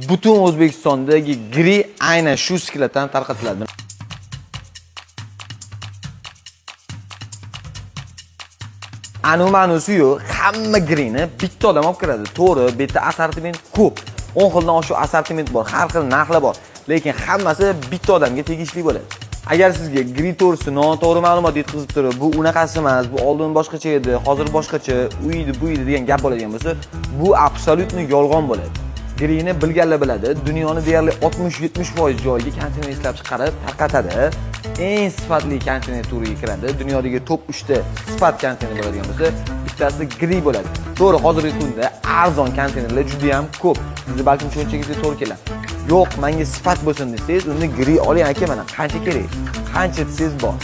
Butun O'zbekistondagi gri aynan shu sklatdan tarqatiladi. Anu-manusi yo'q, hamma grini bitta odam olib kiradi. To'g'ri, bu yerda assortiment ko'p. 10 xildan oshiq assortiment bor, har xil narxlar bor. Lekin hammasi bitta odamga tegishli bo'ladi. Agar sizga gri to'g'risida noto'g'ri ma'lumot yetkazib turib, bu unaqasi emas, bu oldin boshqacha edi, hozir boshqacha, u edi, bu edi degan gap bo'ladigan bo'lsa, bu absolyutni yolg'on bo'ladi. Grini bilganlar biladi, dunyoni deyarli 60-70% joyiga konteyner ishlab chiqarib tarqatadi. Eng sifatli konteyner turiga kiradi. Dunyodagi top 3 ta sifat konteyner bo'ladigan bo'lsa, bittasi gri bo'ladi. To'g'ri, hozirgi kunda arzon konteynerlar juda ham ko'p. Sizni balkim tushunchangizga to'g'ri keladi. Yo'q, menga sifat bo'lsin desangiz, unda gri oling aka, mana qancha kerak? Qancha desangiz bor.